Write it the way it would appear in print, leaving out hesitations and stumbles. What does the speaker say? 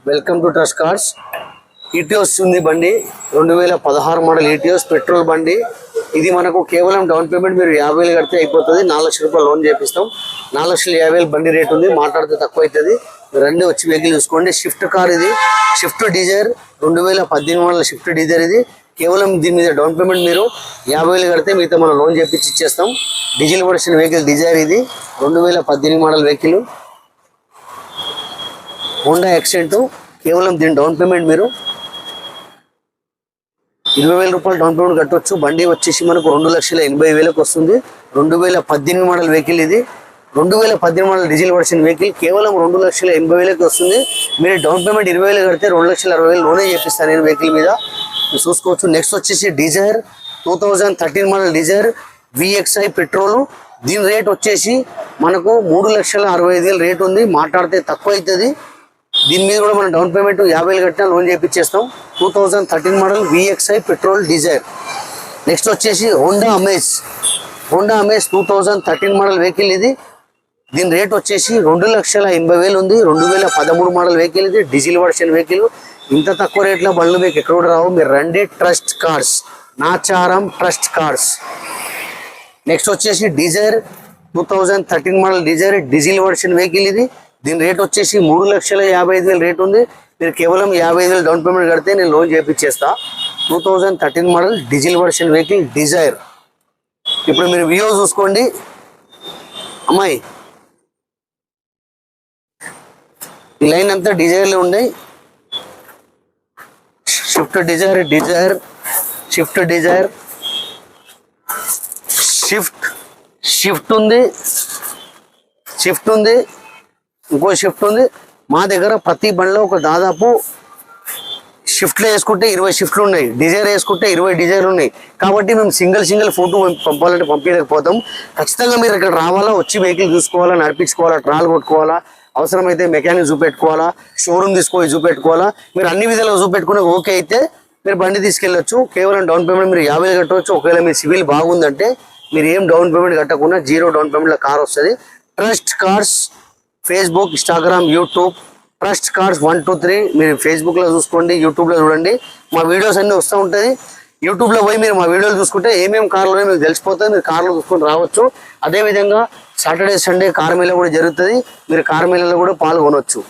Welcome to trust cars. Etios ఉంది బండి, 2016 model ఈటీఓస్ petrol బండి. ఇది మనకు కేవలం డౌన్ పేమెంట్ మీరు 50,000 కడితే అయిపోతుంది. 4 లక్షల రూపాయలు లోన్ చేపిస్తాం. 4,50,000 బండి రేట్ ఉంది, మాట్లాడితే తక్కువ అవుతుంది. రెండు వచ్చి వెహికల్ చూసుకోండి. షిఫ్ట్ కార్ ఇది, Swift Dzire 2018 model Swift Dzire. ఇది కేవలం దీని మీద డౌన్ పేమెంట్ మీరు 50,000 కడితే మిగతా మనం లోన్ చేపించి ఇచ్చేస్తాం. డీజిల్ వర్షన్ వెహికల్ డిజైర్ ఇది, 2018 మోడల్ వెహికల్. Honda accent. కేవలం దీని డౌన్ పేమెంట్ మీరు 20,000 రూపాయలు డౌన్ పేమెంట్ కట్టవచ్చు. బండి వచ్చేసి మనకు 2,80,000 వస్తుంది. 2018 మోడల్ వెహికల్ ఇది, 2018 మోడల్ డీజిల్ వర్షన్ వెహికల్. కేవలం 2,80,000 వస్తుంది. మీరు డౌన్ పేమెంట్ 20,000 కడితే 2,60,000 లోనే చేపిస్తాను నేను వెహికల్ మీద, చూసుకోవచ్చు. నెక్స్ట్ వచ్చేసి Dzire 2013 model Dzire VXI petrol. దీని రేట్ వచ్చేసి మనకు 3,65,000 రేట్ ఉంది, మాట్లాడితే తక్కువ అవుతుంది. దీని మీద కూడా మనం డౌన్ పేమెంట్ 50,000 కట్టినా లోన్ చేపించేస్తాం. 2013 model VXI petrol Dzire. Next వచ్చేసి హోండా అమేజ్ 2013 మోడల్ వెహికల్ ఇది. దీని రేట్ వచ్చేసి 2,80,000 ఉంది. 2013 మోడల్ వెహికల్ ఇది, డీజిల్ వర్షన్ వెహికల్. ఇంత తక్కువ రేట్లో బండ్లు మీకు ఎక్కడ కూడా రావు. మీరు రండి trust cars, Nacharam trust cars. Next వచ్చేసి Dzire 2013 model Dzire diesel version vehicle ఇది. దీని రేట్ వచ్చేసి 3,55,000 రేట్ ఉంది. మీరు కేవలం 50,000 డౌన్ పేమెంట్ కడితే నేను లోన్ చేపించేస్తా. 2013 model diesel version vehicle Dzire. ఇప్పుడు మీరు వ్యూ చూసుకోండి అమ్మాయి, ఈ లైన్ అంతా డిజైర్లు ఉన్నాయి. Swift Dzire, Swift Dzire, Swift ఉంది, ఇంకో షిఫ్ట్ ఉంది. మా దగ్గర ప్రతి బండిలో ఒక దాదాపు షిఫ్ట్లో వేసుకుంటే 20 షిఫ్ట్లు ఉన్నాయి, డిజైర్ వేసుకుంటే 20 డిజైర్లు ఉన్నాయి. కాబట్టి మేము సింగిల్ ఫోటో పంపాలంటే పంపించలేకపోతాం. ఖచ్చితంగా మీరు ఇక్కడ రావాలా, వచ్చి వెహికల్ చూసుకోవాలా, నడిపించుకోవాలా, ట్రాల్ కొట్టుకోవాలా, అవసరమైతే మెకానిక్ చూపెట్టుకోవాలా, షోరూమ్ తీసుకొని చూపెట్టుకోవాలా. మీరు అన్ని విధాలుగా చూపెట్టుకుని ఓకే అయితే మీరు బండి తీసుకెళ్ళొచ్చు. కేవలం డౌన్ పేమెంట్ మీరు 50,000 కట్టవచ్చు. ఒకవేళ మీ సివిల్ బాగుందంటే మీరు ఏం డౌన్ పేమెంట్ కట్టకుండా 0 డౌన్ పేమెంట్లో కార్ వస్తుంది. Trust cars Facebook, Instagram, YouTube. Trust cars 1 2 3 మీరు ఫేస్బుక్లో చూసుకోండి, యూట్యూబ్లో చూడండి. మా వీడియోస్ అన్నీ వస్తూ ఉంటుంది. యూట్యూబ్లో పోయి మీరు మా వీడియోలు చూసుకుంటే ఏమేమి కార్లు మీకు తెలిసిపోతుంది. మీరు కార్లు చూసుకొని రావచ్చు. అదేవిధంగా సాటర్డే సండే కార్ మేళా కూడా జరుగుతుంది. మీరు కార్ మేళాలో కూడా పాల్గొనవచ్చు.